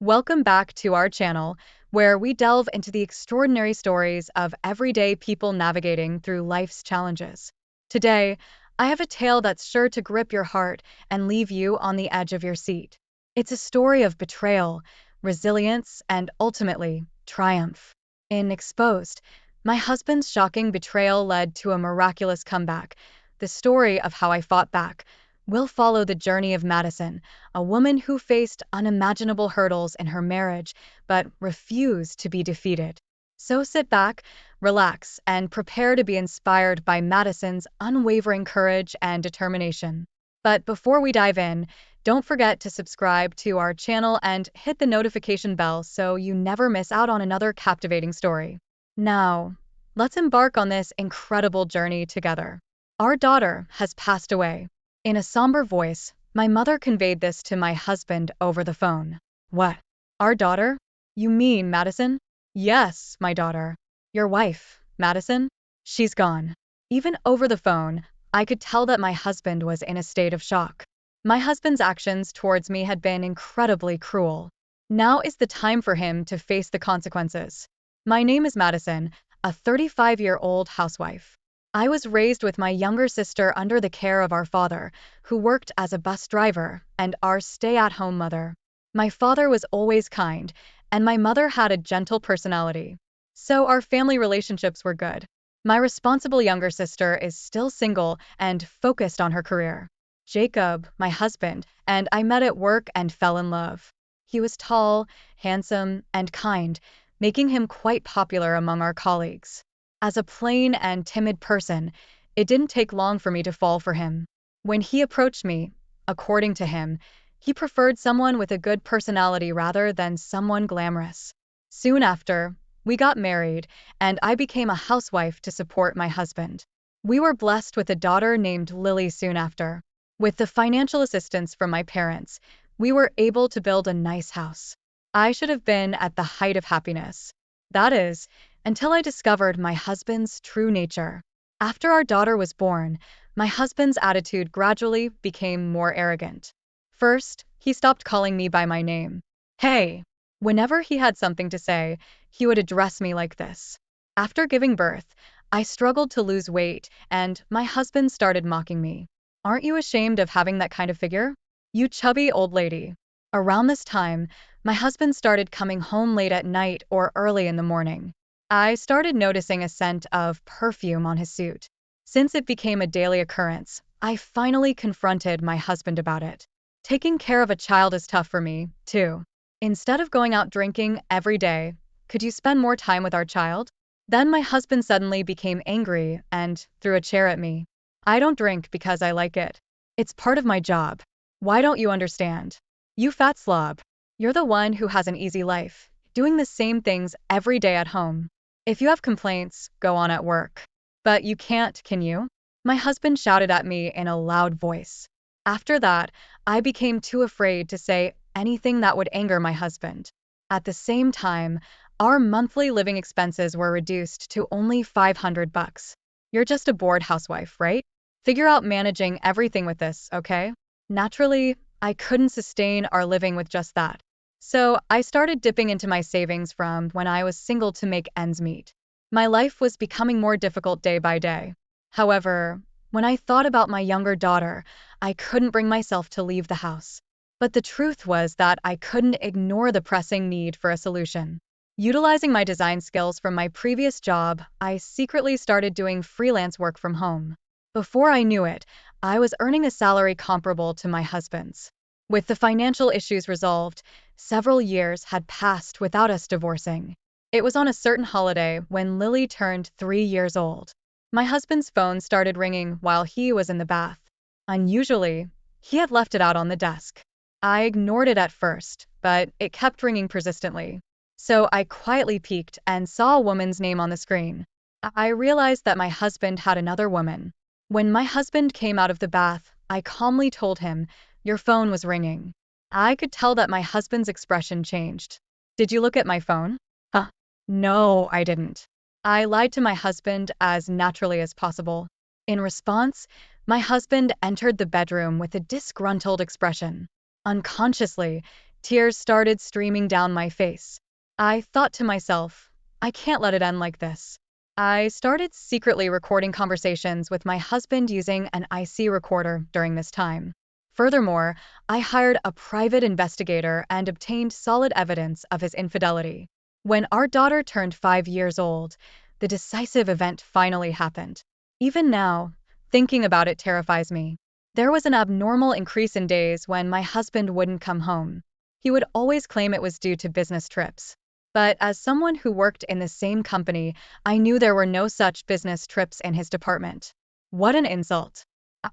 Welcome back to our channel, where we delve into the extraordinary stories of everyday people navigating through life's challenges. Today, I have a tale that's sure to grip your heart and leave you on the edge of your seat. It's a story of betrayal, resilience, and ultimately, triumph. In Exposed, my husband's shocking betrayal led to a miraculous comeback. The story of how I fought back. We'll follow the journey of Madison, a woman who faced unimaginable hurdles in her marriage but refused to be defeated. So sit back, relax, and prepare to be inspired by Madison's unwavering courage and determination. But before we dive in, don't forget to subscribe to our channel and hit the notification bell so you never miss out on another captivating story. Now, let's embark on this incredible journey together. Our daughter has passed away. In a somber voice, my mother conveyed this to my husband over the phone. What? Our daughter? You mean Madison? Yes, my daughter. Your wife, Madison? She's gone. Even over the phone, I could tell that my husband was in a state of shock. My husband's actions towards me had been incredibly cruel. Now is the time for him to face the consequences. My name is Madison, a 35-year-old housewife. I was raised with my younger sister under the care of our father, who worked as a bus driver, and our stay-at-home mother. My father was always kind, and my mother had a gentle personality. So our family relationships were good. My responsible younger sister is still single and focused on her career. Jacob, my husband, and I met at work and fell in love. He was tall, handsome, and kind, making him quite popular among our colleagues. As a plain and timid person, it didn't take long for me to fall for him. When he approached me, according to him, he preferred someone with a good personality rather than someone glamorous. Soon after, we got married, and I became a housewife to support my husband. We were blessed with a daughter named Lily soon after. With the financial assistance from my parents, we were able to build a nice house. I should have been at the height of happiness. That is, until I discovered my husband's true nature. After our daughter was born, my husband's attitude gradually became more arrogant. First, he stopped calling me by my name. Hey! Whenever he had something to say, he would address me like this. After giving birth, I struggled to lose weight, and my husband started mocking me. Aren't you ashamed of having that kind of figure? You chubby old lady. Around this time, my husband started coming home late at night or early in the morning. I started noticing a scent of perfume on his suit. Since it became a daily occurrence, I finally confronted my husband about it. Taking care of a child is tough for me, too. Instead of going out drinking every day, could you spend more time with our child? Then my husband suddenly became angry and threw a chair at me. I don't drink because I like it. It's part of my job. Why don't you understand? You fat slob. You're the one who has an easy life, doing the same things every day at home. If you have complaints, go on at work. But you can't, can you? My husband shouted at me in a loud voice. After that, I became too afraid to say anything that would anger my husband. At the same time, our monthly living expenses were reduced to only $500. You're just a bored housewife, right? Figure out managing everything with this, okay? Naturally, I couldn't sustain our living with just that. So I started dipping into my savings from when I was single to make ends meet. My life was becoming more difficult day by day. However, when I thought about my younger daughter, I couldn't bring myself to leave the house. But the truth was that I couldn't ignore the pressing need for a solution. Utilizing my design skills from my previous job, I secretly started doing freelance work from home. Before I knew it, I was earning a salary comparable to my husband's. With the financial issues resolved, several years had passed without us divorcing. It was on a certain holiday when Lily turned 3 years old. My husband's phone started ringing while he was in the bath. Unusually, he had left it out on the desk. I ignored it at first, but it kept ringing persistently. So I quietly peeked and saw a woman's name on the screen. I realized that my husband had another woman. When my husband came out of the bath, I calmly told him, "Your phone was ringing." I could tell that my husband's expression changed. "Did you look at my phone?" "Huh? No, I didn't." I lied to my husband as naturally as possible. In response, my husband entered the bedroom with a disgruntled expression. Unconsciously, Tears started streaming down my face. I thought to myself, I can't let it end like this. I started secretly recording conversations with my husband using an IC recorder during this time. Furthermore, I hired a private investigator and obtained solid evidence of his infidelity. When our daughter turned 5 years old, the decisive event finally happened. Even now, thinking about it terrifies me. There was an abnormal increase in days when my husband wouldn't come home. He would always claim it was due to business trips. But as someone who worked in the same company, I knew there were no such business trips in his department. What an insult.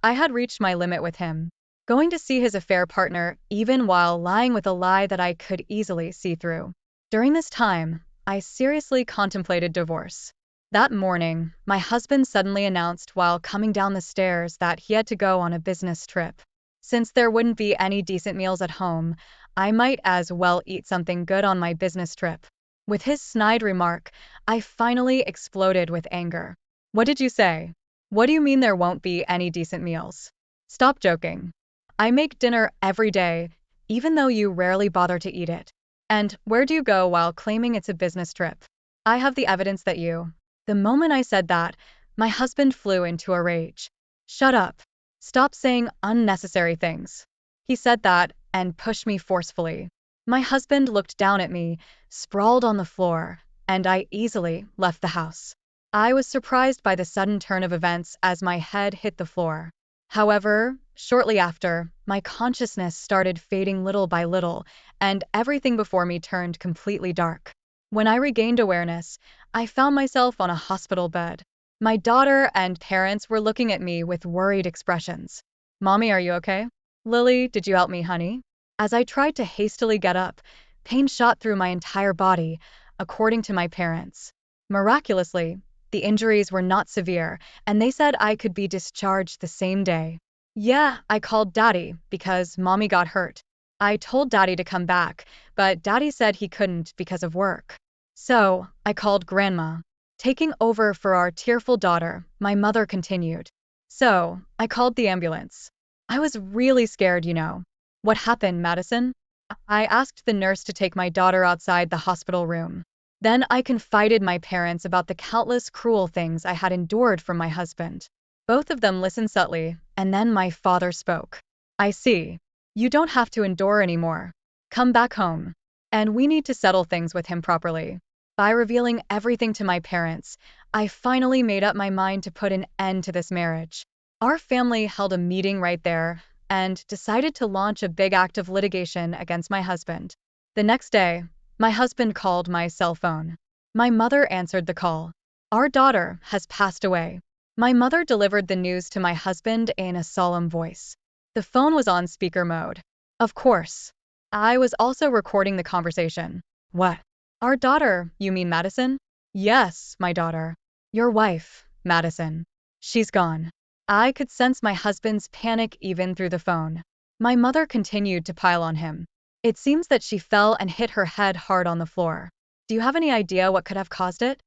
I had reached my limit with him, going to see his affair partner even while lying with a lie that I could easily see through. During this time, I seriously contemplated divorce. That morning, my husband suddenly announced while coming down the stairs that he had to go on a business trip. Since there wouldn't be any decent meals at home, I might as well eat something good on my business trip. With his snide remark, I finally exploded with anger. What did you say? What do you mean there won't be any decent meals? Stop joking. I make dinner every day, even though you rarely bother to eat it. And where do you go while claiming it's a business trip? I have the evidence that you. The moment I said that, my husband flew into a rage. Shut up. Stop saying unnecessary things. He said that and pushed me forcefully. My husband looked down at me, sprawled on the floor, and I easily left the house. I was surprised by the sudden turn of events as my head hit the floor. However, shortly after, my consciousness started fading little by little, and everything before me turned completely dark. When I regained awareness, I found myself on a hospital bed. My daughter and parents were looking at me with worried expressions. Mommy, are you okay? Lily, did you help me, honey? As I tried to hastily get up, pain shot through my entire body, according to my parents. Miraculously, the injuries were not severe, and they said I could be discharged the same day. Yeah, I called Daddy because Mommy got hurt. I told Daddy to come back, but Daddy said he couldn't because of work. So, I called Grandma. Taking over for our tearful daughter, my mother continued. So, I called the ambulance. I was really scared, you know. What happened, Madison? I asked the nurse to take my daughter outside the hospital room. Then I confided my parents about the countless cruel things I had endured from my husband. Both of them listened subtly, and then my father spoke. I see. You don't have to endure anymore. Come back home. And we need to settle things with him properly. By revealing everything to my parents, I finally made up my mind to put an end to this marriage. Our family held a meeting right there and decided to launch a big act of litigation against my husband. The next day, my husband called my cell phone. My mother answered the call. Our daughter has passed away. My mother delivered the news to my husband in a solemn voice. The phone was on speaker mode. Of course. I was also recording the conversation. What? Our daughter, you mean Madison? Yes, my daughter. Your wife, Madison. She's gone. I could sense my husband's panic even through the phone. My mother continued to pile on him. It seems that she fell and hit her head hard on the floor. Do you have any idea what could have caused it?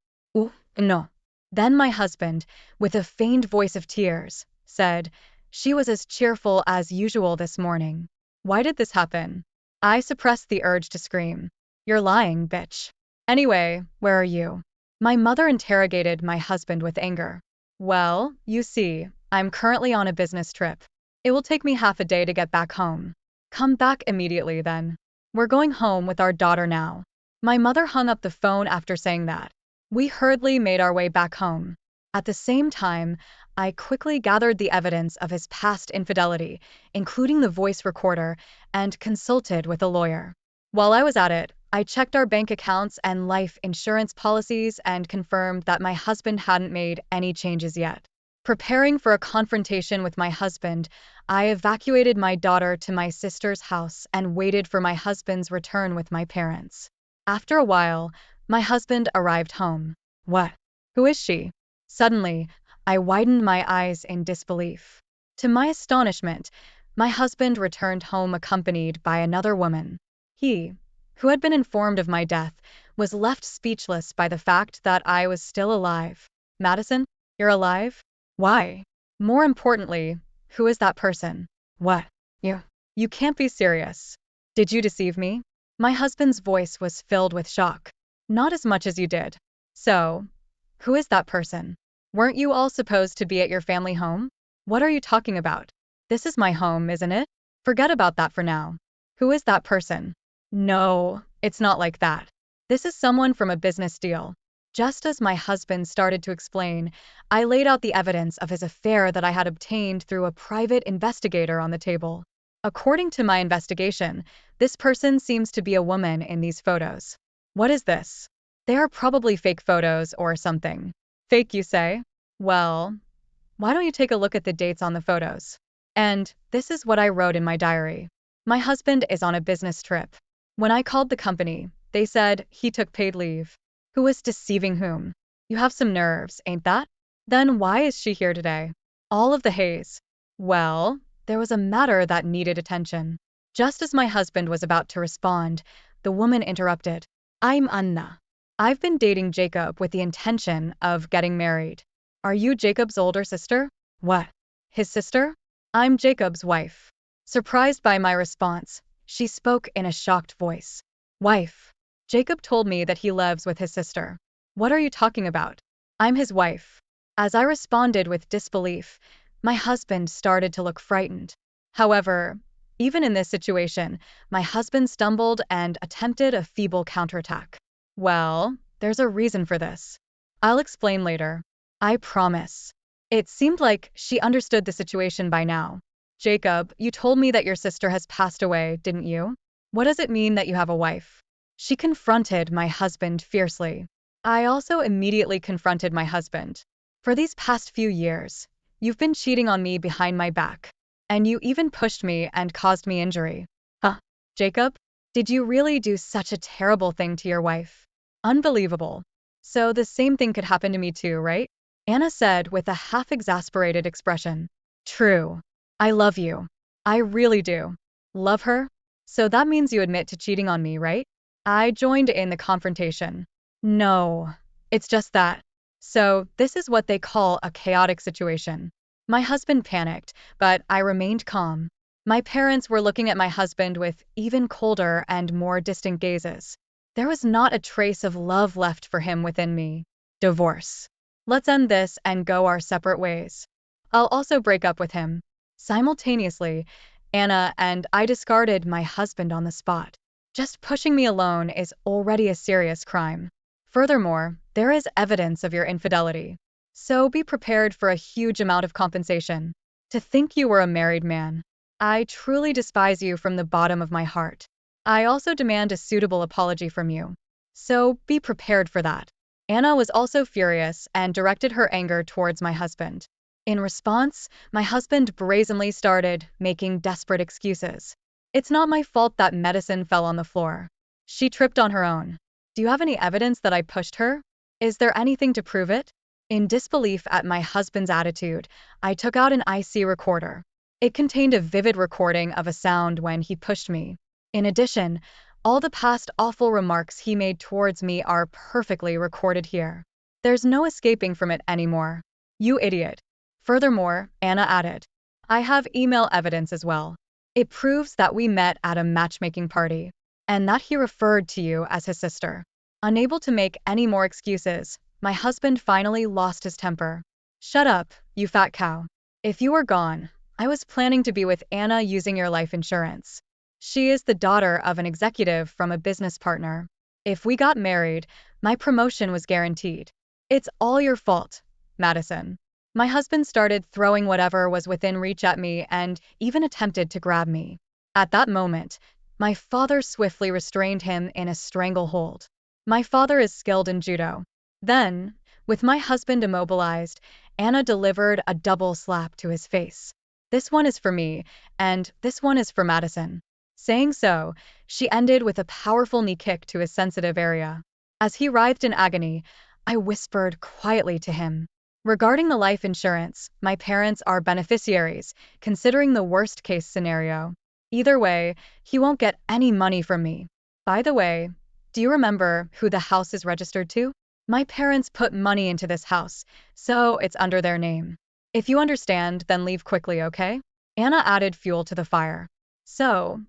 No. Then my husband, with a feigned voice of tears, said, she was as cheerful as usual this morning. Why did this happen? I suppressed the urge to scream. You're lying, bitch. Anyway, where are you? My mother interrogated my husband with anger. Well, you see, I'm currently on a business trip. It will take me half a day to get back home. Come back immediately then. We're going home with our daughter now. My mother hung up the phone after saying that. We hurriedly made our way back home. At the same time, I quickly gathered the evidence of his past infidelity, including the voice recorder, and consulted with a lawyer. While I was at it, I checked our bank accounts and life insurance policies and confirmed that my husband hadn't made any changes yet. Preparing for a confrontation with my husband, I evacuated my daughter to my sister's house and waited for my husband's return with my parents. After a while, my husband arrived home. What? Who is she? Suddenly, I widened my eyes in disbelief. To my astonishment, my husband returned home accompanied by another woman. He, who had been informed of my death, was left speechless by the fact that I was still alive. Madison, you're alive? Why? More importantly, who is that person? What? You can't be serious. Did you deceive me? My husband's voice was filled with shock. Not as much as you did. So, who is that person? Weren't you all supposed to be at your family home? What are you talking about? This is my home, isn't it? Forget about that for now. Who is that person? No, it's not like that. This is someone from a business deal. Just as my husband started to explain, I laid out the evidence of his affair that I had obtained through a private investigator on the table. According to my investigation, this person seems to be a woman in these photos. What is this? They are probably fake photos or something. Fake, you say? Well, why don't you take a look at the dates on the photos? And this is what I wrote in my diary. My husband is on a business trip. When I called the company, they said he took paid leave. Who was deceiving whom? You have some nerves, ain't that? Then why is she here today? All of the haze. Well, there was a matter that needed attention. Just as my husband was about to respond, the woman interrupted. I'm Anna. I've been dating Jacob with the intention of getting married. Are you Jacob's older sister? What? His sister? I'm Jacob's wife. Surprised by my response, she spoke in a shocked voice. Wife. Jacob told me that he lives with his sister. What are you talking about? I'm his wife. As I responded with disbelief, my husband started to look frightened. However, even in this situation, my husband stumbled and attempted a feeble counterattack. Well, there's a reason for this. I'll explain later. I promise. It seemed like she understood the situation by now. Jacob, you told me that your sister has passed away, didn't you? What does it mean that you have a wife? She confronted my husband fiercely. I also immediately confronted my husband. For these past few years, you've been cheating on me behind my back. And you even pushed me and caused me injury. Huh, Jacob? Did you really do such a terrible thing to your wife? Unbelievable. So the same thing could happen to me too, right? Anna said with a half-exasperated expression. True. I love you. I really do. Love her? So that means you admit to cheating on me, right? I joined in the confrontation. No, it's just that. So this is what they call a chaotic situation. My husband panicked, but I remained calm. My parents were looking at my husband with even colder and more distant gazes. There was not a trace of love left for him within me. Divorce. Let's end this and go our separate ways. I'll also break up with him. Simultaneously, Anna and I discarded my husband on the spot. Just pushing me alone is already a serious crime. Furthermore, there is evidence of your infidelity. So be prepared for a huge amount of compensation. To think you were a married man. I truly despise you from the bottom of my heart. I also demand a suitable apology from you. So be prepared for that. Anna was also furious and directed her anger towards my husband. In response, my husband brazenly started making desperate excuses. It's not my fault that medicine fell on the floor. She tripped on her own. Do you have any evidence that I pushed her? Is there anything to prove it? In disbelief at my husband's attitude, I took out an IC recorder. It contained a vivid recording of a sound when he pushed me. In addition, all the past awful remarks he made towards me are perfectly recorded here. There's no escaping from it anymore. You idiot. Furthermore, Anna added, I have email evidence as well. It proves that we met at a matchmaking party, and that he referred to you as his sister. Unable to make any more excuses, my husband finally lost his temper. Shut up, you fat cow. If you were gone, I was planning to be with Anna using your life insurance. She is the daughter of an executive from a business partner. If we got married, my promotion was guaranteed. It's all your fault, Madison. My husband started throwing whatever was within reach at me and even attempted to grab me. At that moment, my father swiftly restrained him in a stranglehold. My father is skilled in judo. Then, with my husband immobilized, Anna delivered a double slap to his face. This one is for me, and this one is for Madison. Saying so, she ended with a powerful knee kick to his sensitive area. As he writhed in agony, I whispered quietly to him. Regarding the life insurance, my parents are beneficiaries, considering the worst-case scenario. Either way, he won't get any money from me. By the way, do you remember who the house is registered to? My parents put money into this house, so it's under their name. If you understand, then leave quickly, okay? Anna added fuel to the fire. So,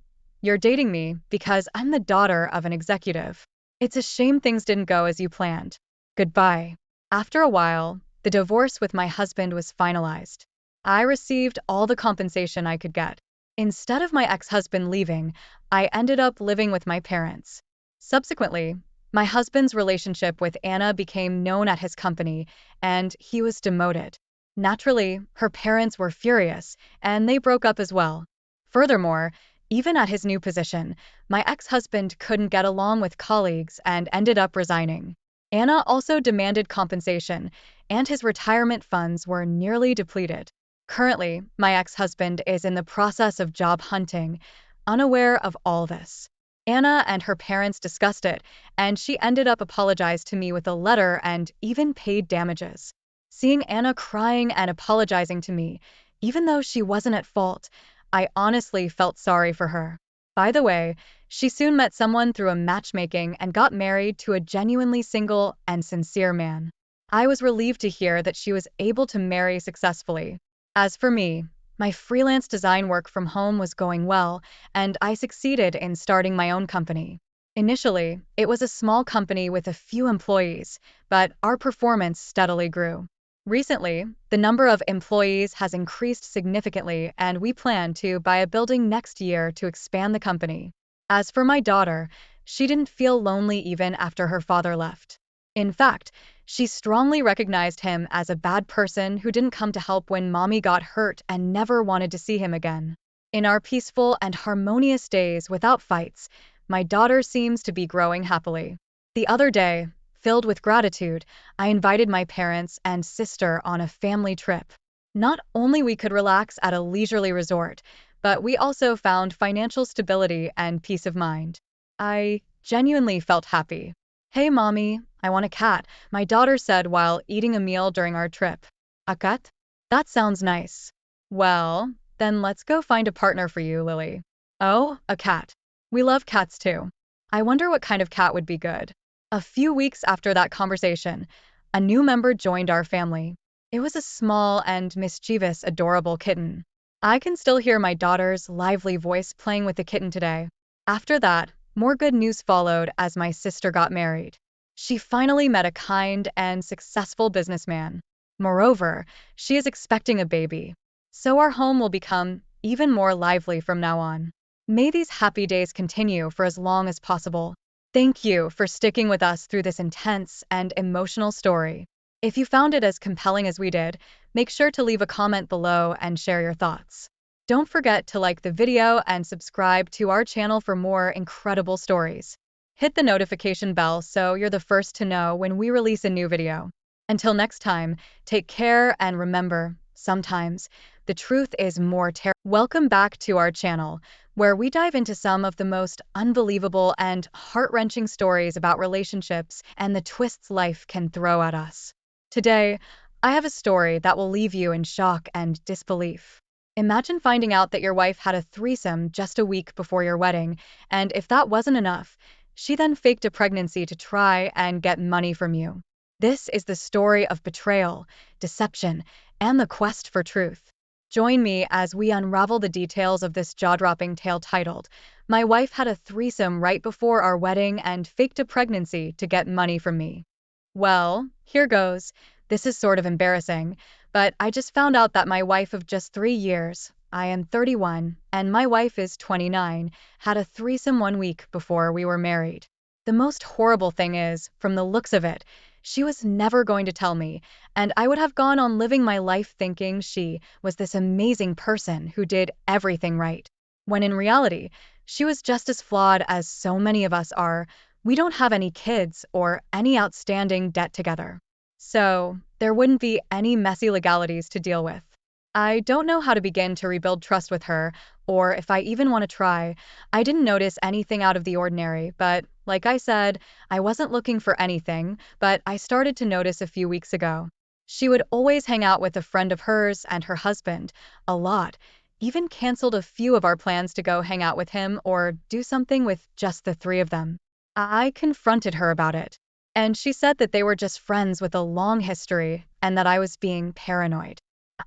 You're dating me because I'm the daughter of an executive. It's a shame things didn't go as you planned. Goodbye. After a while, the divorce with my husband was finalized. I received all the compensation I could get. Instead of my ex-husband leaving, I ended up living with my parents. Subsequently, my husband's relationship with Anna became known at his company, and he was demoted. Naturally, her parents were furious, and they broke up as well. Furthermore, even at his new position, my ex-husband couldn't get along with colleagues and ended up resigning. Anna also demanded compensation, and his retirement funds were nearly depleted. Currently, my ex-husband is in the process of job hunting, unaware of all this. Anna and her parents discussed it, and she ended up apologized to me with a letter and even paid damages. Seeing Anna crying and apologizing to me, even though she wasn't at fault, I honestly felt sorry for her. By the way, she soon met someone through a matchmaking and got married to a genuinely single and sincere man. I was relieved to hear that she was able to marry successfully. As for me, my freelance design work from home was going well, and I succeeded in starting my own company. Initially, it was a small company with a few employees, but our performance steadily grew. Recently, the number of employees has increased significantly, and we plan to buy a building next year to expand the company. As for my daughter, she didn't feel lonely even after her father left. In fact, she strongly recognized him as a bad person who didn't come to help when mommy got hurt and never wanted to see him again. In our peaceful and harmonious days without fights, my daughter seems to be growing happily. The other day, filled with gratitude, I invited my parents and sister on a family trip. Not only we could relax at a leisurely resort, but we also found financial stability and peace of mind. I genuinely felt happy. Hey, mommy, I want a cat, my daughter said while eating a meal during our trip. A cat? That sounds nice. Well, then let's go find a partner for you, Lily. Oh, a cat. We love cats too. I wonder what kind of cat would be good. A few weeks after that conversation, a new member joined our family. It was a small and mischievous, adorable kitten. I can still hear my daughter's lively voice playing with the kitten today. After that, more good news followed as my sister got married. She finally met a kind and successful businessman. Moreover, she is expecting a baby. So our home will become even more lively from now on. May these happy days continue for as long as possible. Thank you for sticking with us through this intense and emotional story. If you found it as compelling as we did, make sure to leave a comment below and share your thoughts. Don't forget to like the video and subscribe to our channel for more incredible stories. Hit the notification bell so you're the first to know when we release a new video. Until next time, take care and remember, sometimes the truth is more terrible. Welcome back to our channel, where we dive into some of the most unbelievable and heart-wrenching stories about relationships and the twists life can throw at us. Today, I have a story that will leave you in shock and disbelief. Imagine finding out that your wife had a threesome just a week before your wedding, and if that wasn't enough, she then faked a pregnancy to try and get money from you. This is the story of betrayal, deception, and the quest for truth. Join me as we unravel the details of this jaw-dropping tale titled, "My Wife Had a Threesome Right Before Our Wedding and Faked a Pregnancy to Get Money from Me." Well, here goes. This is sort of embarrassing, but I just found out that my wife of just 3 years, I am 31, and my wife is 29, had a threesome 1 week before we were married. The most horrible thing is, from the looks of it, she was never going to tell me, and I would have gone on living my life thinking she was this amazing person who did everything right. When in reality, she was just as flawed as so many of us are. We don't have any kids or any outstanding debt together. So, there wouldn't be any messy legalities to deal with. I don't know how to begin to rebuild trust with her, or if I even want to try. I didn't notice anything out of the ordinary, but, like I said, I wasn't looking for anything, but I started to notice a few weeks ago. She would always hang out with a friend of hers and her husband, a lot, even canceled a few of our plans to go hang out with him or do something with just the three of them. I confronted her about it, and she said that they were just friends with a long history and that I was being paranoid.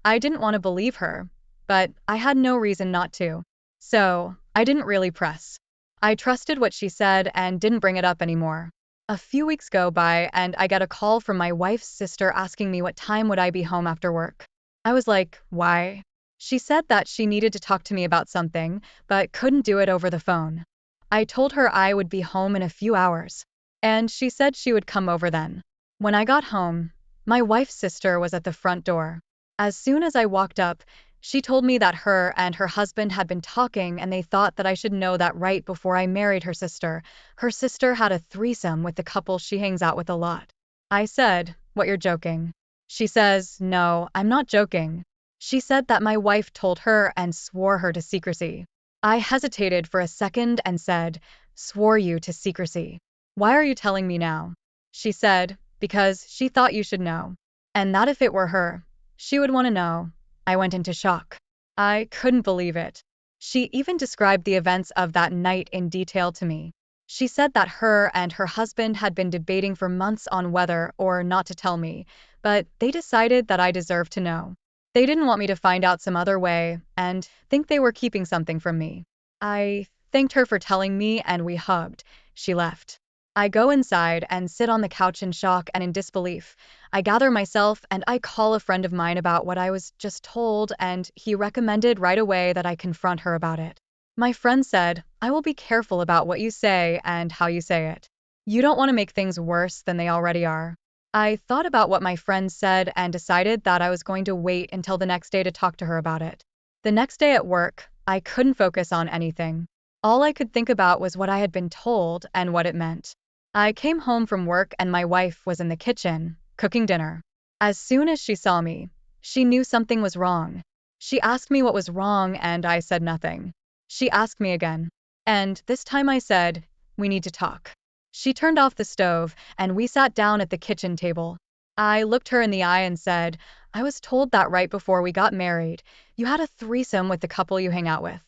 I didn't want to believe her, but I had no reason not to. So, I didn't really press. I trusted what she said and didn't bring it up anymore. A few weeks go by and I get a call from my wife's sister asking me what time would I be home after work. I was like, why? She said that she needed to talk to me about something, but couldn't do it over the phone. I told her I would be home in a few hours, and she said she would come over then. When I got home, my wife's sister was at the front door. As soon as I walked up, she told me that her and her husband had been talking and they thought that I should know that right before I married her sister. Her sister had a threesome with the couple she hangs out with a lot. I said, "What, you're joking?" She says, "No, I'm not joking." She said that my wife told her and swore her to secrecy. I hesitated for a second and said, "Swore you to secrecy? Why are you telling me now?" She said, "Because she thought you should know. And that if it were her, she would want to know." I went into shock. I couldn't believe it. She even described the events of that night in detail to me. She said that her and her husband had been debating for months on whether or not to tell me, but they decided that I deserved to know. They didn't want me to find out some other way and think they were keeping something from me. I thanked her for telling me and we hugged. She left. I go inside and sit on the couch in shock and in disbelief. I gather myself and I call a friend of mine about what I was just told, and he recommended right away that I confront her about it. My friend said, "I will be careful about what you say and how you say it. You don't want to make things worse than they already are." I thought about what my friend said and decided that I was going to wait until the next day to talk to her about it. The next day at work, I couldn't focus on anything. All I could think about was what I had been told and what it meant. I came home from work and my wife was in the kitchen, cooking dinner. As soon as she saw me, she knew something was wrong. She asked me what was wrong and I said nothing. She asked me again. And this time I said, "We need to talk." She turned off the stove and we sat down at the kitchen table. I looked her in the eye and said, "I was told that right before we got married, you had a threesome with the couple you hang out with."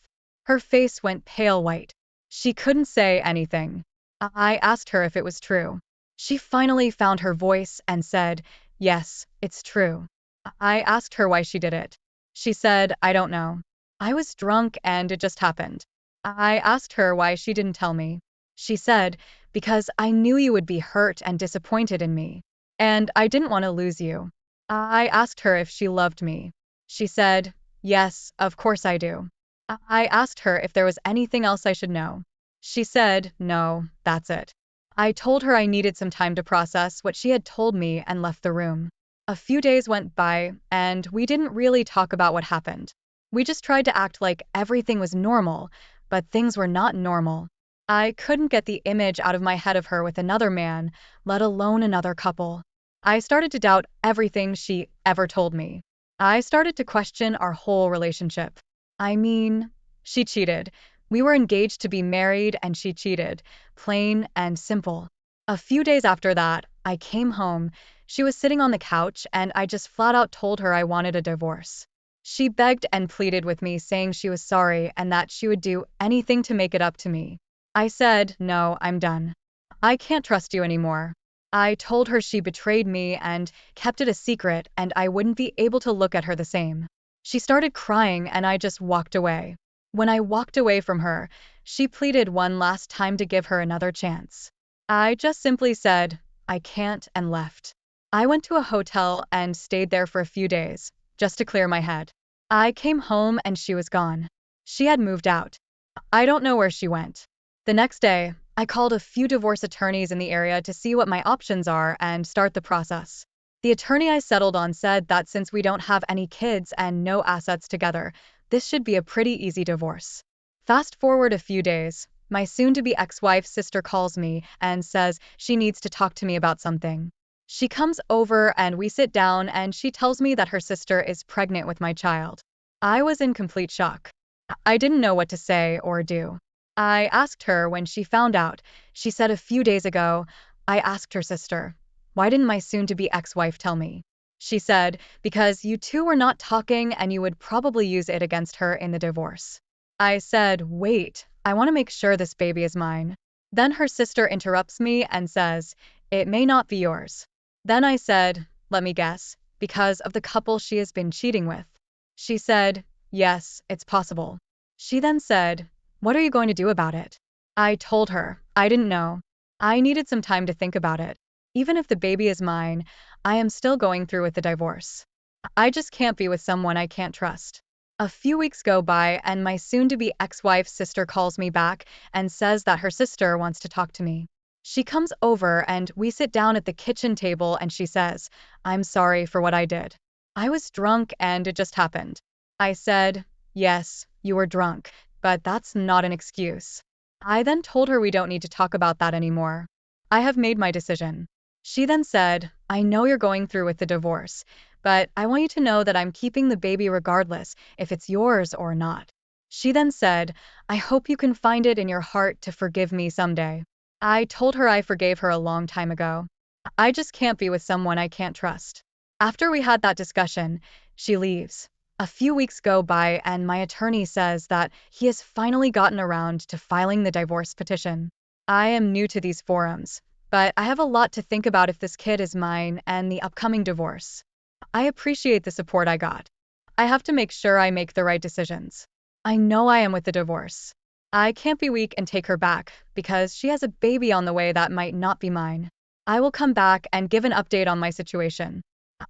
Her face went pale white. She couldn't say anything. I asked her if it was true. She finally found her voice and said, "Yes, it's true." I asked her why she did it. She said, "I don't know. I was drunk and it just happened." I asked her why she didn't tell me. She said, "Because I knew you would be hurt and disappointed in me, and I didn't want to lose you." I asked her if she loved me. She said, "Yes, of course I do." I asked her if there was anything else I should know. She said, "No, that's it." I told her I needed some time to process what she had told me and left the room. A few days went by, and we didn't really talk about what happened. We just tried to act like everything was normal, but things were not normal. I couldn't get the image out of my head of her with another man, let alone another couple. I started to doubt everything she ever told me. I started to question our whole relationship. I mean, she cheated. We were engaged to be married and she cheated. Plain and simple. A few days after that, I came home. She was sitting on the couch and I just flat out told her I wanted a divorce. She begged and pleaded with me, saying she was sorry and that she would do anything to make it up to me. I said, "No, I'm done. I can't trust you anymore." I told her she betrayed me and kept it a secret and I wouldn't be able to look at her the same. She started crying and I just walked away. When I walked away from her, she pleaded one last time to give her another chance. I just simply said, "I can't," and left. I went to a hotel and stayed there for a few days, just to clear my head. I came home and she was gone. She had moved out. I don't know where she went. The next day, I called a few divorce attorneys in the area to see what my options are and start the process. The attorney I settled on said that since we don't have any kids and no assets together, this should be a pretty easy divorce. Fast forward a few days, my soon-to-be ex-wife's sister calls me and says she needs to talk to me about something. She comes over and we sit down and she tells me that her sister is pregnant with my child. I was in complete shock. I didn't know what to say or do. I asked her when she found out. She said a few days ago. I asked her sister, "Why didn't my soon-to-be ex-wife tell me?" She said, "Because you two were not talking and you would probably use it against her in the divorce." I said, "Wait, I want to make sure this baby is mine." Then her sister interrupts me and says, "It may not be yours." Then I said, "Let me guess, because of the couple she has been cheating with." She said, "Yes, it's possible." She then said, "What are you going to do about it?" I told her I didn't know. I needed some time to think about it. Even if the baby is mine, I am still going through with the divorce. I just can't be with someone I can't trust. A few weeks go by, and my soon to be ex wife's sister calls me back and says that her sister wants to talk to me. She comes over and we sit down at the kitchen table and she says, "I'm sorry for what I did. I was drunk and it just happened." I said, "Yes, you were drunk, but that's not an excuse." I then told her we don't need to talk about that anymore. I have made my decision. She then said, "I know you're going through with the divorce, but I want you to know that I'm keeping the baby regardless if it's yours or not." She then said, "I hope you can find it in your heart to forgive me someday." I told her I forgave her a long time ago. I just can't be with someone I can't trust. After we had that discussion, she leaves. A few weeks go by and my attorney says that he has finally gotten around to filing the divorce petition. I am new to these forums, but I have a lot to think about if this kid is mine and the upcoming divorce. I appreciate the support I got. I have to make sure I make the right decisions. I know I am with the divorce. I can't be weak and take her back because she has a baby on the way that might not be mine. I will come back and give an update on my situation.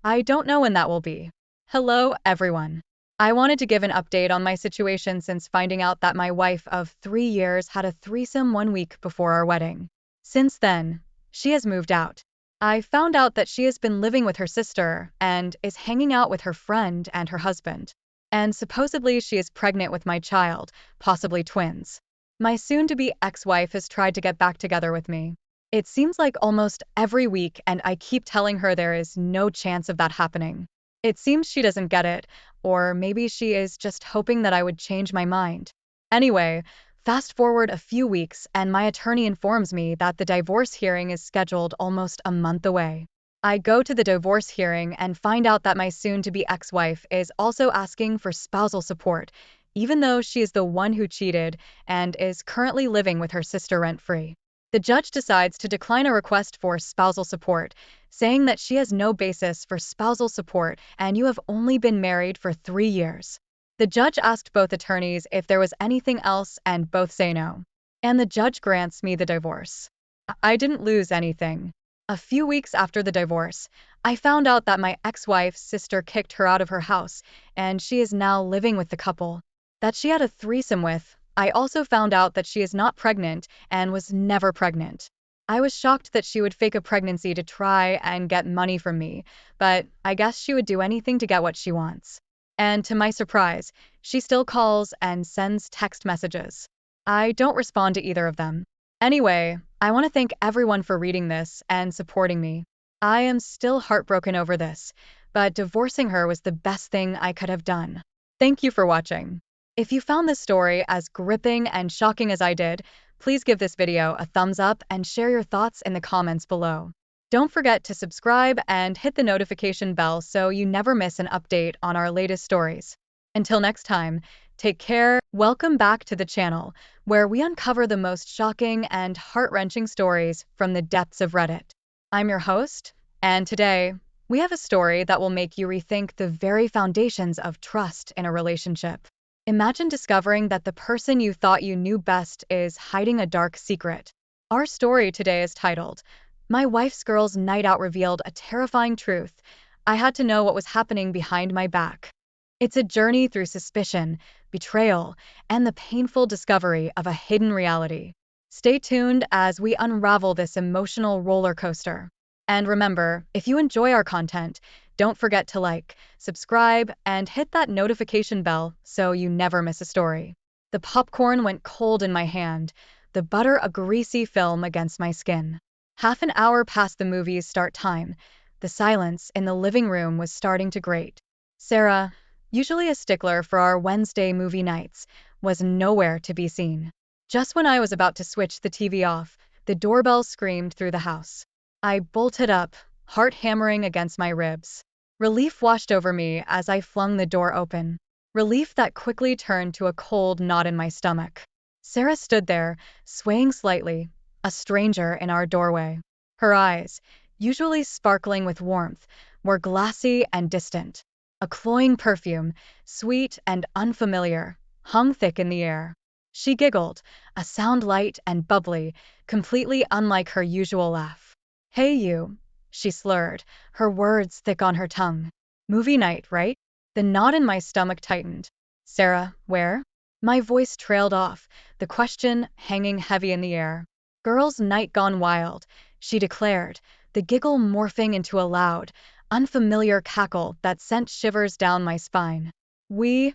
I don't know when that will be. Hello, everyone. I wanted to give an update on my situation since finding out that my wife of 3 years had a threesome 1 week before our wedding. Since then, she has moved out. I found out that she has been living with her sister and is hanging out with her friend and her husband. And supposedly she is pregnant with my child, possibly twins. My soon-to-be ex-wife has tried to get back together with me. It seems like almost every week, and I keep telling her there is no chance of that happening. It seems she doesn't get it, or maybe she is just hoping that I would change my mind. Anyway, fast forward a few weeks, and my attorney informs me that the divorce hearing is scheduled almost a month away. I go to the divorce hearing and find out that my soon-to-be ex-wife is also asking for spousal support, even though she is the one who cheated and is currently living with her sister rent-free. The judge decides to decline a request for spousal support, saying that she has no basis for spousal support and you have only been married for 3 years. The judge asked both attorneys if there was anything else and both say no. And the judge grants me the divorce. I didn't lose anything. A few weeks after the divorce, I found out that my ex-wife's sister kicked her out of her house and she is now living with the couple that she had a threesome with. I also found out that she is not pregnant and was never pregnant. I was shocked that she would fake a pregnancy to try and get money from me, but I guess she would do anything to get what she wants. And to my surprise, she still calls and sends text messages. I don't respond to either of them. Anyway, I want to thank everyone for reading this and supporting me. I am still heartbroken over this, but divorcing her was the best thing I could have done. Thank you for watching. If you found this story as gripping and shocking as I did, please give this video a thumbs up and share your thoughts in the comments below. Don't forget to subscribe and hit the notification bell so you never miss an update on our latest stories. Until next time, take care. Welcome back to the channel, where we uncover the most shocking and heart-wrenching stories from the depths of Reddit. I'm your host, and today, we have a story that will make you rethink the very foundations of trust in a relationship. Imagine discovering that the person you thought you knew best is hiding a dark secret. Our story today is titled, "My Wife's Girls' Night Out Revealed a Terrifying Truth. I Had to Know What Was Happening Behind My Back." It's a journey through suspicion, betrayal, and the painful discovery of a hidden reality. Stay tuned as we unravel this emotional roller coaster. And remember, if you enjoy our content, don't forget to like, subscribe, and hit that notification bell so you never miss a story. The popcorn went cold in my hand, the butter a greasy film against my skin. Half an hour past the movie's start time, the silence in the living room was starting to grate. Sarah, usually a stickler for our Wednesday movie nights, was nowhere to be seen. Just when I was about to switch the TV off, the doorbell screamed through the house. I bolted up, heart hammering against my ribs. Relief washed over me as I flung the door open. Relief that quickly turned to a cold knot in my stomach. Sarah stood there, swaying slightly, a stranger in our doorway. Her eyes, usually sparkling with warmth, were glassy and distant. A cloying perfume, sweet and unfamiliar, hung thick in the air. She giggled, a sound light and bubbly, completely unlike her usual laugh. "Hey you," she slurred, her words thick on her tongue. "Movie night, right?" The knot in my stomach tightened. "Sarah, where?" My voice trailed off, the question hanging heavy in the air. "Girls' night gone wild," she declared, the giggle morphing into a loud, unfamiliar cackle that sent shivers down my spine. We,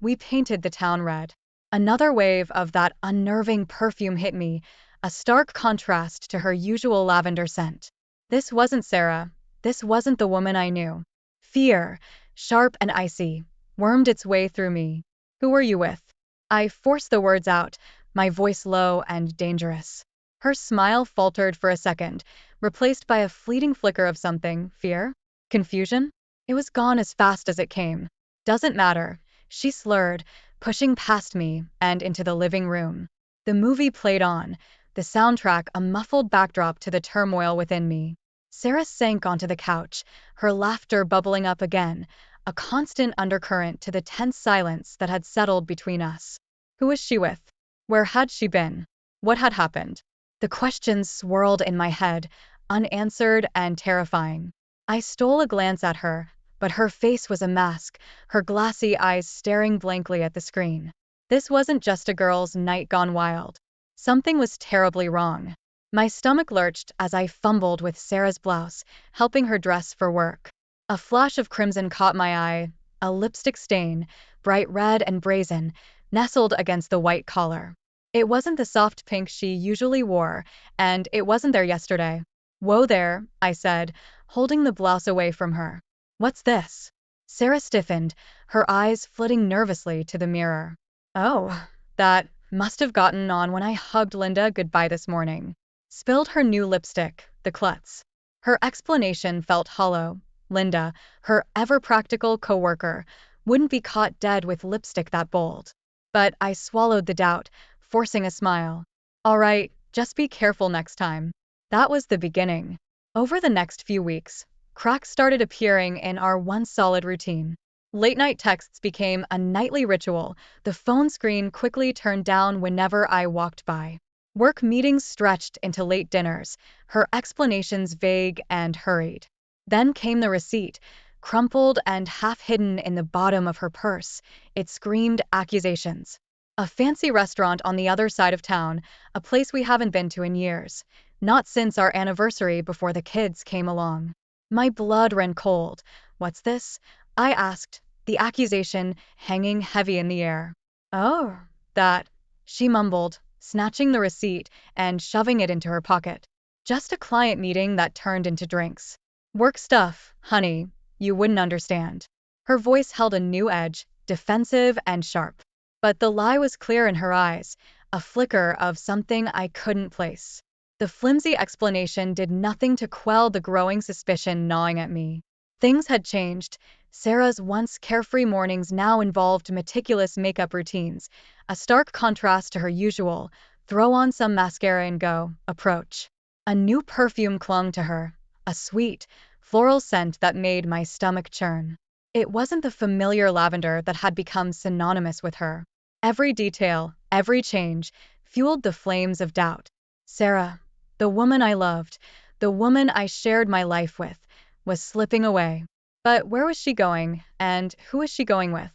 we painted the town red." Another wave of that unnerving perfume hit me, a stark contrast to her usual lavender scent. This wasn't Sarah. This wasn't the woman I knew. Fear, sharp and icy, wormed its way through me. "Who were you with?" I forced the words out, my voice low and dangerous. Her smile faltered for a second, replaced by a fleeting flicker of something. Fear? Confusion? It was gone as fast as it came. "Doesn't matter," she slurred, pushing past me and into the living room. The movie played on, the soundtrack a muffled backdrop to the turmoil within me. Sarah sank onto the couch, her laughter bubbling up again, a constant undercurrent to the tense silence that had settled between us. Who was she with? Where had she been? What had happened? The questions swirled in my head, unanswered and terrifying. I stole a glance at her, but her face was a mask, her glassy eyes staring blankly at the screen. This wasn't just a girl's night gone wild. Something was terribly wrong. My stomach lurched as I fumbled with Sarah's blouse, helping her dress for work. A flash of crimson caught my eye, a lipstick stain, bright red and brazen, nestled against the white collar. It wasn't the soft pink she usually wore, and it wasn't there yesterday. "Whoa there," I said, holding the blouse away from her. "What's this?" Sarah stiffened, her eyes flitting nervously to the mirror. "Oh, that must have gotten on when I hugged Linda goodbye this morning." Spilled her new lipstick, the klutz. Her explanation felt hollow. Linda, her ever-practical coworker, wouldn't be caught dead with lipstick that bold. But I swallowed the doubt, forcing a smile. "All right, just be careful next time." That was the beginning. Over the next few weeks, cracks started appearing in our once solid routine. Late-night texts became a nightly ritual, the phone screen quickly turned down whenever I walked by. Work meetings stretched into late dinners, her explanations vague and hurried. Then came the receipt, crumpled and half-hidden in the bottom of her purse. It screamed accusations. A fancy restaurant on the other side of town, a place we haven't been to in years. Not since our anniversary before the kids came along. My blood ran cold. "What's this?" I asked, the accusation hanging heavy in the air. "Oh, that," she mumbled, snatching the receipt and shoving it into her pocket. "Just a client meeting that turned into drinks. Work stuff, honey, you wouldn't understand." Her voice held a new edge, defensive and sharp. But the lie was clear in her eyes, a flicker of something I couldn't place. The flimsy explanation did nothing to quell the growing suspicion gnawing at me. Things had changed. Sarah's once carefree mornings now involved meticulous makeup routines, a stark contrast to her usual throw on some mascara and go approach. A new perfume clung to her, a sweet, floral scent that made my stomach churn. It wasn't the familiar lavender that had become synonymous with her. Every detail, every change, fueled the flames of doubt. Sarah, the woman I loved, the woman I shared my life with, was slipping away. But where was she going, and who was she going with?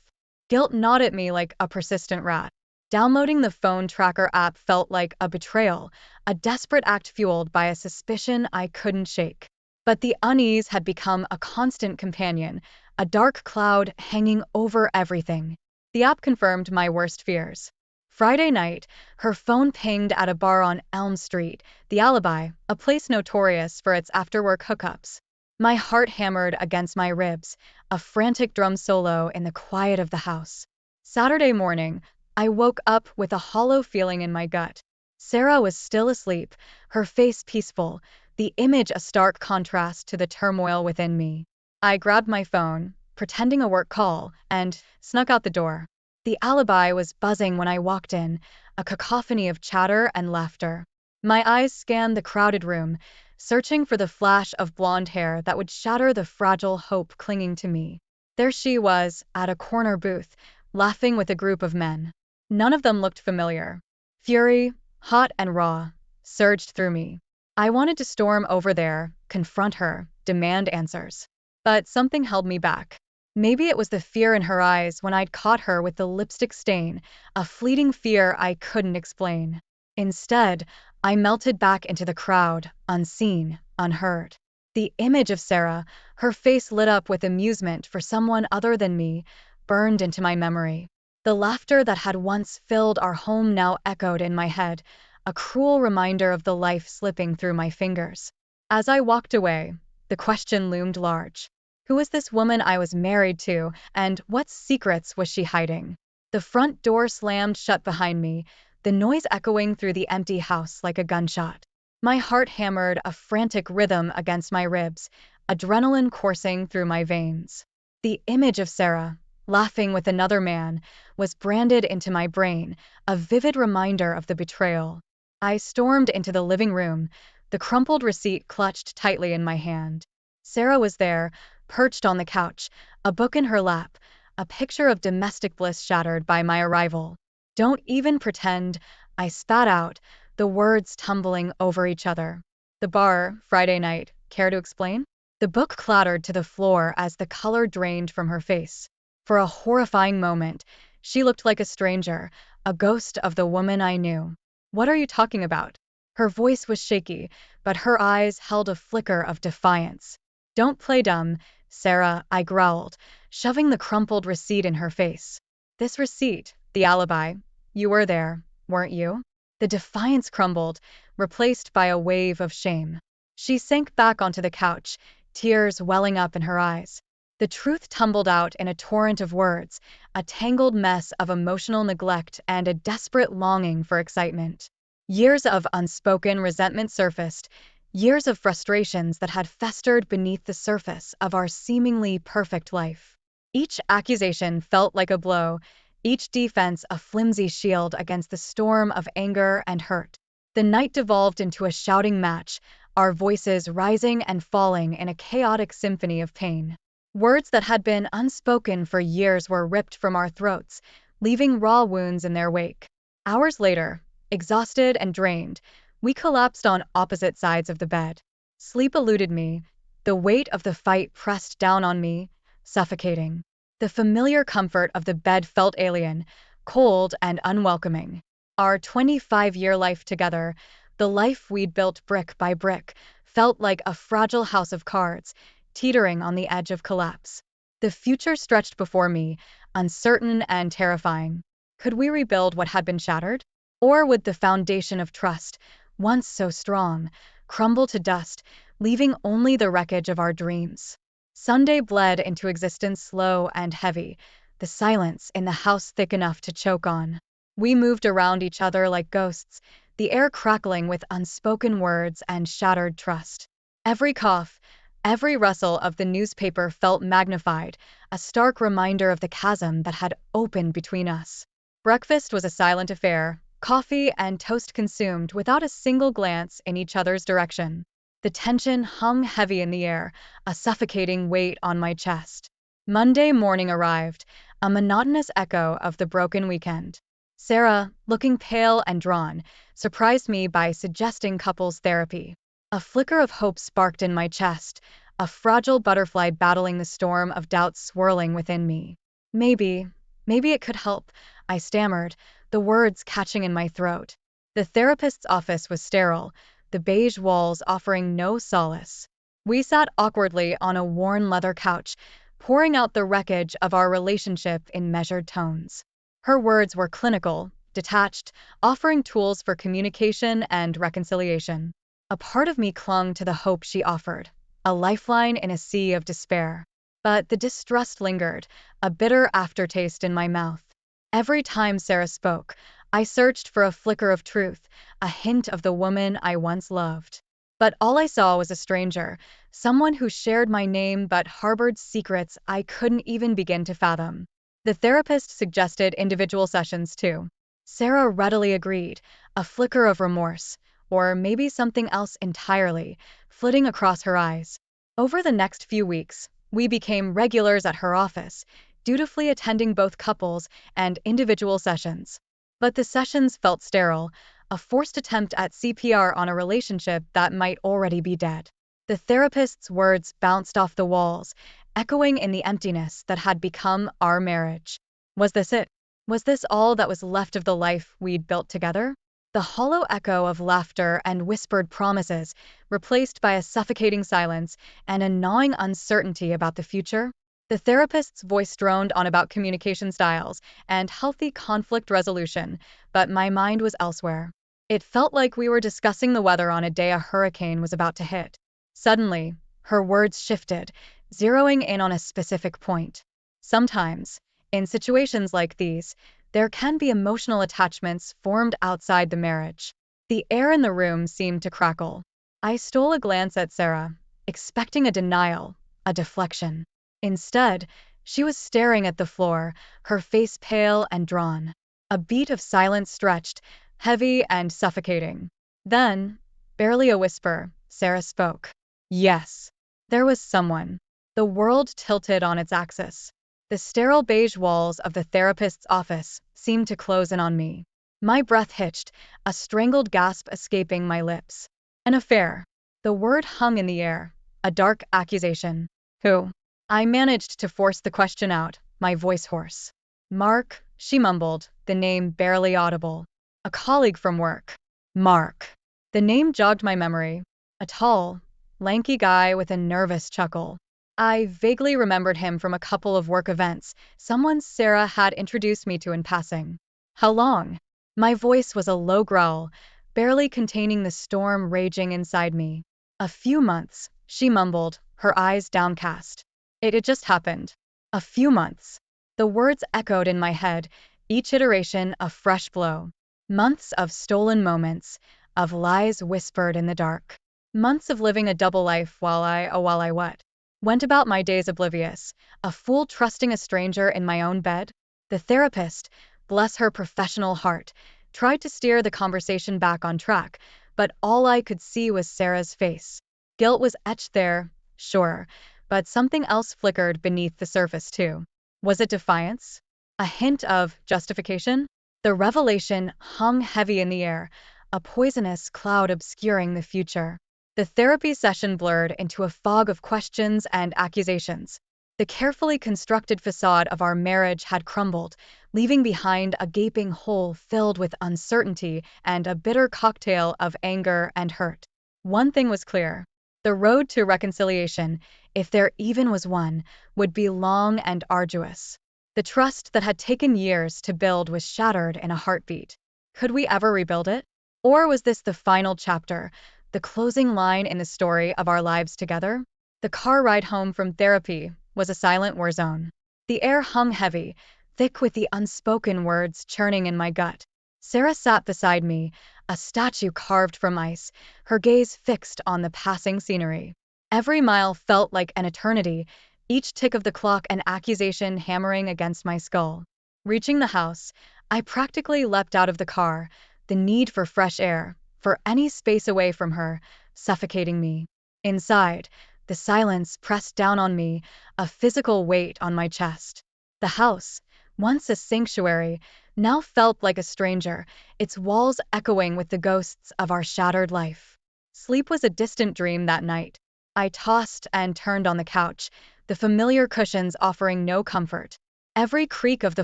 Guilt gnawed at me like a persistent rat. Downloading the phone tracker app felt like a betrayal, a desperate act fueled by a suspicion I couldn't shake. But the unease had become a constant companion, a dark cloud hanging over everything. The app confirmed my worst fears. Friday night, her phone pinged at a bar on Elm Street, the Alibi, a place notorious for its after-work hookups. My heart hammered against my ribs, a frantic drum solo in the quiet of the house. Saturday morning, I woke up with a hollow feeling in my gut. Sarah was still asleep, her face peaceful, the image a stark contrast to the turmoil within me. I grabbed my phone, pretending a work call, and snuck out the door. The Alibi was buzzing when I walked in, a cacophony of chatter and laughter. My eyes scanned the crowded room, searching for the flash of blonde hair that would shatter the fragile hope clinging to me. There she was, at a corner booth, laughing with a group of men. None of them looked familiar. Fury, hot and raw, surged through me. I wanted to storm over there, confront her, demand answers. But something held me back. Maybe it was the fear in her eyes when I'd caught her with the lipstick stain, a fleeting fear I couldn't explain. Instead, I melted back into the crowd, unseen, unheard. The image of Sarah, her face lit up with amusement for someone other than me, burned into my memory. The laughter that had once filled our home now echoed in my head, a cruel reminder of the life slipping through my fingers. As I walked away, the question loomed large. Who was this woman I was married to, and what secrets was she hiding? The front door slammed shut behind me, the noise echoing through the empty house like a gunshot. My heart hammered a frantic rhythm against my ribs, adrenaline coursing through my veins. The image of Sarah, laughing with another man, was branded into my brain, a vivid reminder of the betrayal. I stormed into the living room, the crumpled receipt clutched tightly in my hand. Sarah was there, perched on the couch, a book in her lap, a picture of domestic bliss shattered by my arrival. Don't even pretend, I spat out, the words tumbling over each other. The bar, Friday night, care to explain? The book clattered to the floor as the color drained from her face. For a horrifying moment, she looked like a stranger, a ghost of the woman I knew. What are you talking about? Her voice was shaky, but her eyes held a flicker of defiance. Don't play dumb, Sarah, I growled, shoving the crumpled receipt in her face. This receipt, the alibi, you were there, weren't you? The defiance crumbled, replaced by a wave of shame. She sank back onto the couch, tears welling up in her eyes. The truth tumbled out in a torrent of words, a tangled mess of emotional neglect and a desperate longing for excitement. Years of unspoken resentment surfaced, years of frustrations that had festered beneath the surface of our seemingly perfect life. Each accusation felt like a blow, each defense a flimsy shield against the storm of anger and hurt. The night devolved into a shouting match, our voices rising and falling in a chaotic symphony of pain. Words that had been unspoken for years were ripped from our throats, leaving raw wounds in their wake. Hours later, exhausted and drained, we collapsed on opposite sides of the bed. Sleep eluded me, the weight of the fight pressed down on me, suffocating. The familiar comfort of the bed felt alien, cold and unwelcoming. Our 25-year life together, the life we'd built brick by brick, felt like a fragile house of cards, teetering on the edge of collapse. The future stretched before me, uncertain and terrifying. Could we rebuild what had been shattered? Or would the foundation of trust, once so strong, crumble to dust, leaving only the wreckage of our dreams? Sunday bled into existence slow and heavy, the silence in the house thick enough to choke on. We moved around each other like ghosts, the air crackling with unspoken words and shattered trust. Every cough, every rustle of the newspaper felt magnified, a stark reminder of the chasm that had opened between us. Breakfast was a silent affair, coffee and toast consumed without a single glance in each other's direction. The tension hung heavy in the air, a suffocating weight on my chest. Monday morning arrived, a monotonous echo of the broken weekend. Sarah, looking pale and drawn, surprised me by suggesting couples therapy. A flicker of hope sparked in my chest, a fragile butterfly battling the storm of doubt swirling within me. Maybe it could help, I stammered, the words catching in my throat. The therapist's office was sterile, the beige walls offering no solace. We sat awkwardly on a worn leather couch, pouring out the wreckage of our relationship in measured tones. Her words were clinical, detached, offering tools for communication and reconciliation. A part of me clung to the hope she offered, a lifeline in a sea of despair. But the distrust lingered, a bitter aftertaste in my mouth. Every time Sarah spoke, I searched for a flicker of truth, a hint of the woman I once loved. But all I saw was a stranger, someone who shared my name but harbored secrets I couldn't even begin to fathom. The therapist suggested individual sessions too. Sarah readily agreed, a flicker of remorse, or maybe something else entirely, flitting across her eyes. Over the next few weeks, we became regulars at her office, dutifully attending both couples and individual sessions. But the sessions felt sterile, a forced attempt at CPR on a relationship that might already be dead. The therapist's words bounced off the walls, echoing in the emptiness that had become our marriage. Was this it? Was this all that was left of the life we'd built together? The hollow echo of laughter and whispered promises, replaced by a suffocating silence and a gnawing uncertainty about the future? The therapist's voice droned on about communication styles and healthy conflict resolution, but my mind was elsewhere. It felt like we were discussing the weather on a day a hurricane was about to hit. Suddenly, her words shifted, zeroing in on a specific point. Sometimes, in situations like these, there can be emotional attachments formed outside the marriage. The air in the room seemed to crackle. I stole a glance at Sarah, expecting a denial, a deflection. Instead, she was staring at the floor, her face pale and drawn. A beat of silence stretched, heavy and suffocating. Then, barely a whisper, Sarah spoke. Yes, there was someone. The world tilted on its axis. The sterile beige walls of the therapist's office seemed to close in on me. My breath hitched, a strangled gasp escaping my lips. An affair. The word hung in the air, a dark accusation. Who? I managed to force the question out, my voice hoarse. Mark, she mumbled, the name barely audible. A colleague from work. Mark. The name jogged my memory. A tall, lanky guy with a nervous chuckle. I vaguely remembered him from a couple of work events, someone Sarah had introduced me to in passing. How long? My voice was a low growl, barely containing the storm raging inside me. A few months, she mumbled, her eyes downcast. It had just happened. A few months. The words echoed in my head, each iteration a fresh blow. Months of stolen moments, of lies whispered in the dark. Months of living a double life while I what? Went about my days oblivious, a fool trusting a stranger in my own bed. The therapist, bless her professional heart, tried to steer the conversation back on track, but all I could see was Sarah's face. Guilt was etched there, sure, but something else flickered beneath the surface too. Was it defiance? A hint of justification? The revelation hung heavy in the air, a poisonous cloud obscuring the future. The therapy session blurred into a fog of questions and accusations. The carefully constructed facade of our marriage had crumbled, leaving behind a gaping hole filled with uncertainty and a bitter cocktail of anger and hurt. One thing was clear. The road to reconciliation, if there even was one, would be long and arduous. The trust that had taken years to build was shattered in a heartbeat. Could we ever rebuild it? Or was this the final chapter, the closing line in the story of our lives together? The car ride home from therapy was a silent war zone. The air hung heavy, thick with the unspoken words churning in my gut. Sarah sat beside me, a statue carved from ice, her gaze fixed on the passing scenery. Every mile felt like an eternity, each tick of the clock an accusation hammering against my skull. Reaching the house, I practically leapt out of the car, the need for fresh air, for any space away from her, suffocating me. Inside, the silence pressed down on me, a physical weight on my chest. The house, once a sanctuary, now felt like a stranger, its walls echoing with the ghosts of our shattered life. Sleep was a distant dream that night. I tossed and turned on the couch, the familiar cushions offering no comfort. Every creak of the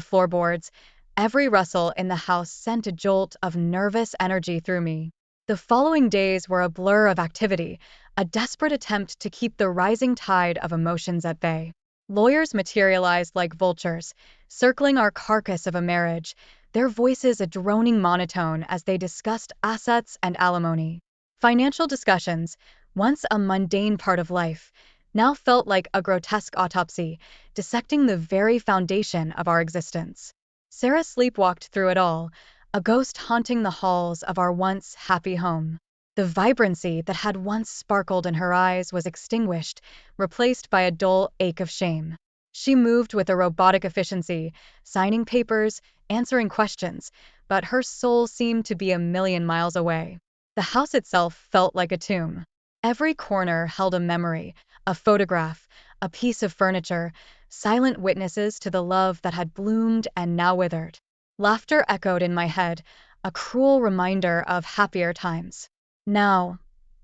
floorboards, every rustle in the house sent a jolt of nervous energy through me. The following days were a blur of activity, a desperate attempt to keep the rising tide of emotions at bay. Lawyers materialized like vultures, circling our carcass of a marriage, their voices a droning monotone as they discussed assets and alimony. Financial discussions, once a mundane part of life, now felt like a grotesque autopsy, dissecting the very foundation of our existence. Sarah sleepwalked through it all, a ghost haunting the halls of our once happy home. The vibrancy that had once sparkled in her eyes was extinguished, replaced by a dull ache of shame. She moved with a robotic efficiency, signing papers, answering questions, but her soul seemed to be a million miles away. The house itself felt like a tomb. Every corner held a memory, a photograph, a piece of furniture, silent witnesses to the love that had bloomed and now withered. Laughter echoed in my head, a cruel reminder of happier times. Now,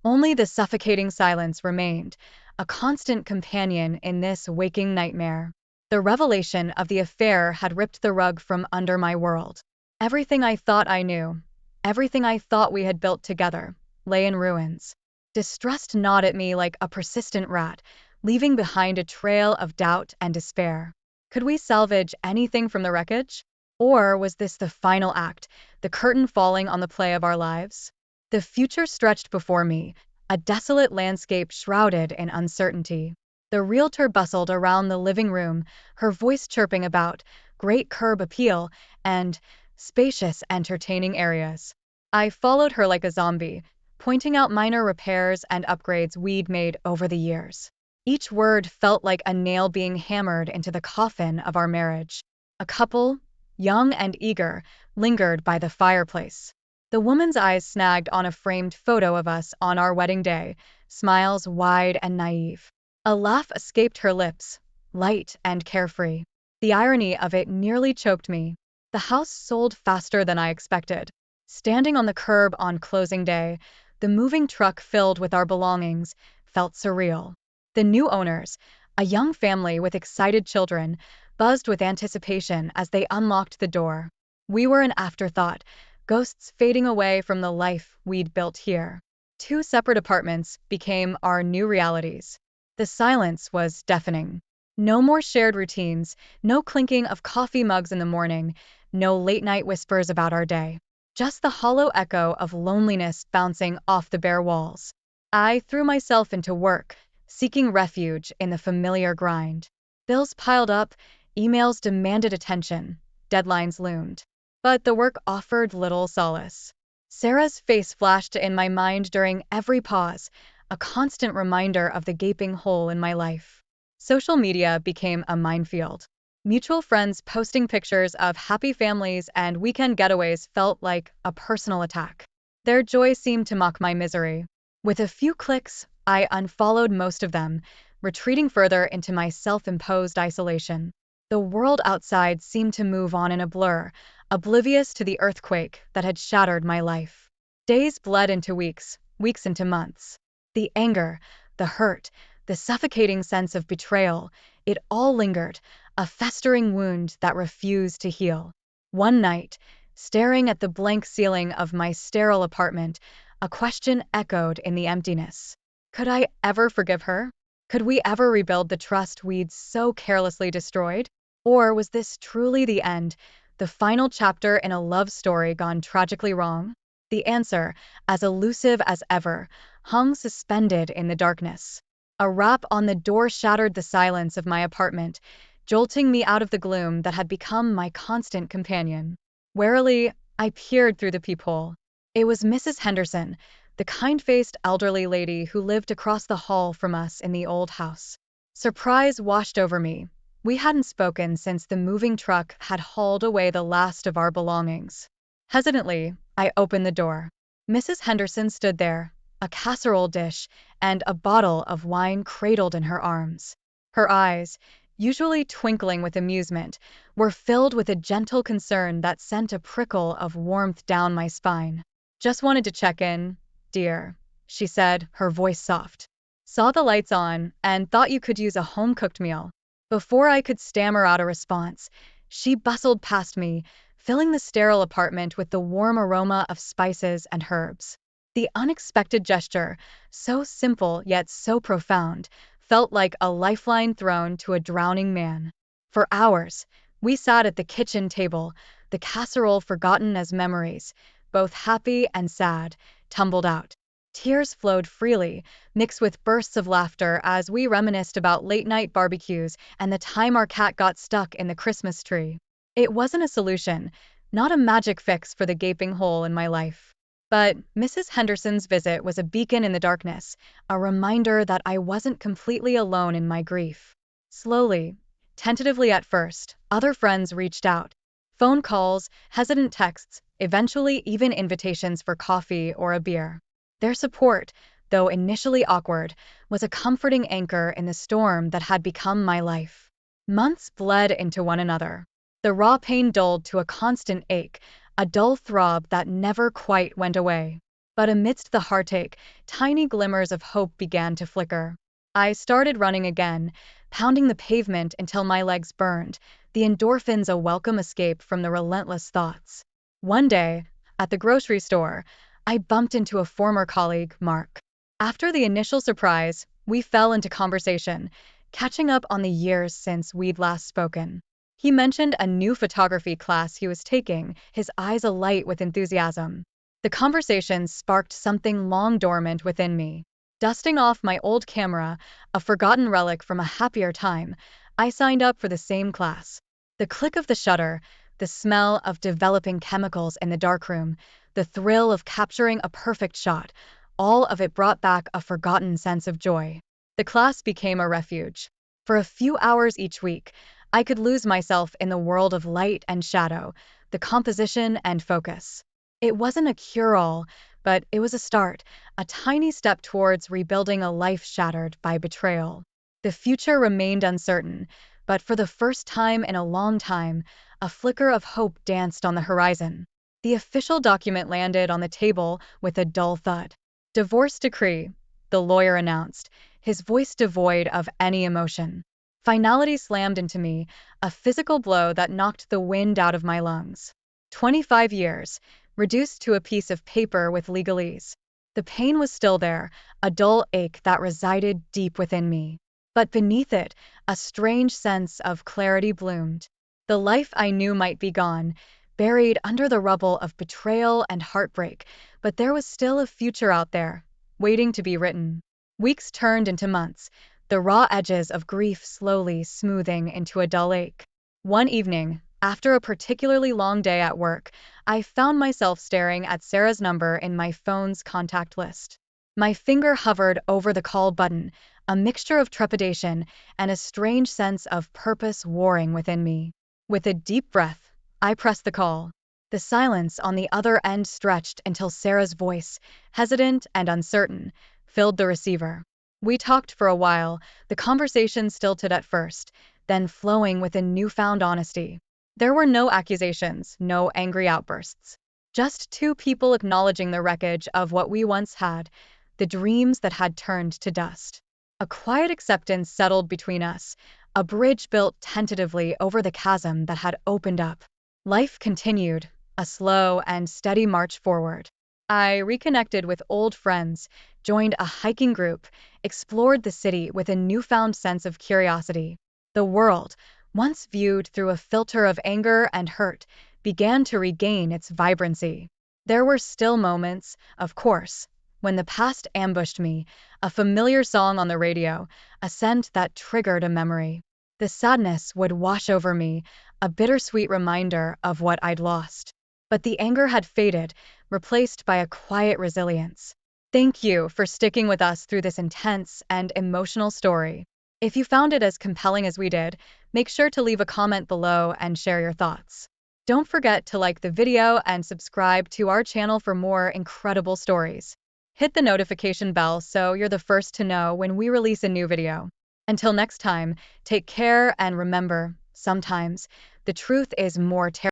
only the suffocating silence remained, a constant companion in this waking nightmare. The revelation of the affair had ripped the rug from under my world. Everything I thought I knew, everything I thought we had built together, lay in ruins. Distrust gnawed at me like a persistent rat, leaving behind a trail of doubt and despair. Could we salvage anything from the wreckage? Or was this the final act, the curtain falling on the play of our lives? The future stretched before me, a desolate landscape shrouded in uncertainty. The realtor bustled around the living room, her voice chirping about great curb appeal and spacious, entertaining areas. I followed her like a zombie, pointing out minor repairs and upgrades we'd made over the years. Each word felt like a nail being hammered into the coffin of our marriage. A couple, young and eager, lingered by the fireplace. The woman's eyes snagged on a framed photo of us on our wedding day, smiles wide and naive. A laugh escaped her lips, light and carefree. The irony of it nearly choked me. The house sold faster than I expected. Standing on the curb on closing day, the moving truck filled with our belongings felt surreal. The new owners, a young family with excited children, buzzed with anticipation as they unlocked the door. We were an afterthought, ghosts fading away from the life we'd built here. Two separate apartments became our new realities. The silence was deafening. No more shared routines, no clinking of coffee mugs in the morning, no late-night whispers about our day. Just the hollow echo of loneliness bouncing off the bare walls. I threw myself into work, seeking refuge in the familiar grind. Bills piled up, emails demanded attention, deadlines loomed. But the work offered little solace. Sarah's face flashed in my mind during every pause, a constant reminder of the gaping hole in my life. Social media became a minefield. Mutual friends posting pictures of happy families and weekend getaways felt like a personal attack. Their joy seemed to mock my misery. With a few clicks, I unfollowed most of them, retreating further into my self-imposed isolation. The world outside seemed to move on in a blur, oblivious to the earthquake that had shattered my life. Days bled into weeks, weeks into months. The anger, the hurt, the suffocating sense of betrayal, it all lingered, a festering wound that refused to heal. One night, staring at the blank ceiling of my sterile apartment, a question echoed in the emptiness. Could I ever forgive her? Could we ever rebuild the trust we'd so carelessly destroyed? Or was this truly the end, the final chapter in a love story gone tragically wrong? The answer, as elusive as ever, hung suspended in the darkness. A rap on the door shattered the silence of my apartment, jolting me out of the gloom that had become my constant companion. Warily, I peered through the peephole. It was Mrs. Henderson, the kind-faced elderly lady who lived across the hall from us in the old house. Surprise washed over me. We hadn't spoken since the moving truck had hauled away the last of our belongings. Hesitantly, I opened the door. Mrs. Henderson stood there, a casserole dish and a bottle of wine cradled in her arms. Her eyes, usually twinkling with amusement, were filled with a gentle concern that sent a prickle of warmth down my spine. "Just wanted to check in, dear," she said, her voice soft. "Saw the lights on and thought you could use a home-cooked meal." Before I could stammer out a response, she bustled past me, filling the sterile apartment with the warm aroma of spices and herbs. The unexpected gesture, so simple yet so profound, felt like a lifeline thrown to a drowning man. For hours, we sat at the kitchen table, the casserole forgotten as memories, both happy and sad, tumbled out. Tears flowed freely, mixed with bursts of laughter as we reminisced about late-night barbecues and the time our cat got stuck in the Christmas tree. It wasn't a solution, not a magic fix for the gaping hole in my life. But Mrs. Henderson's visit was a beacon in the darkness, a reminder that I wasn't completely alone in my grief. Slowly, tentatively at first, other friends reached out. Phone calls, hesitant texts, eventually even invitations for coffee or a beer. Their support, though initially awkward, was a comforting anchor in the storm that had become my life. Months bled into one another. The raw pain dulled to a constant ache, a dull throb that never quite went away. But amidst the heartache, tiny glimmers of hope began to flicker. I started running again, pounding the pavement until my legs burned, the endorphins a welcome escape from the relentless thoughts. One day, at the grocery store, I bumped into a former colleague, Mark. After the initial surprise, we fell into conversation, catching up on the years since we'd last spoken. He mentioned a new photography class he was taking, his eyes alight with enthusiasm. The conversation sparked something long dormant within me. Dusting off my old camera, a forgotten relic from a happier time, I signed up for the same class. The click of the shutter, the smell of developing chemicals in the darkroom, the thrill of capturing a perfect shot, all of it brought back a forgotten sense of joy. The class became a refuge. For a few hours each week, I could lose myself in the world of light and shadow, the composition and focus. It wasn't a cure-all, but it was a start, a tiny step towards rebuilding a life shattered by betrayal. The future remained uncertain, but for the first time in a long time, a flicker of hope danced on the horizon. The official document landed on the table with a dull thud. "Divorce decree," the lawyer announced, his voice devoid of any emotion. Finality slammed into me, a physical blow that knocked the wind out of my lungs. 25 years, reduced to a piece of paper with legalese. The pain was still there, a dull ache that resided deep within me. But beneath it, a strange sense of clarity bloomed. The life I knew might be gone, buried under the rubble of betrayal and heartbreak, but there was still a future out there, waiting to be written. Weeks turned into months, the raw edges of grief slowly smoothing into a dull ache. One evening, after a particularly long day at work, I found myself staring at Sarah's number in my phone's contact list. My finger hovered over the call button, a mixture of trepidation and a strange sense of purpose warring within me. With a deep breath, I pressed the call. The silence on the other end stretched until Sarah's voice, hesitant and uncertain, filled the receiver. We talked for a while, the conversation stilted at first, then flowing with a newfound honesty. There were no accusations, no angry outbursts. Just two people acknowledging the wreckage of what we once had, the dreams that had turned to dust. A quiet acceptance settled between us, a bridge built tentatively over the chasm that had opened up. Life continued, a slow and steady march forward. I reconnected with old friends, joined a hiking group, explored the city with a newfound sense of curiosity. The world, once viewed through a filter of anger and hurt, began to regain its vibrancy. There were still moments, of course, when the past ambushed me, a familiar song on the radio, a scent that triggered a memory. The sadness would wash over me, a bittersweet reminder of what I'd lost. But the anger had faded, replaced by a quiet resilience. Thank you for sticking with us through this intense and emotional story. If you found it as compelling as we did, make sure to leave a comment below and share your thoughts. Don't forget to like the video and subscribe to our channel for more incredible stories. Hit the notification bell so you're the first to know when we release a new video. Until next time, take care and remember, sometimes the truth is more terrible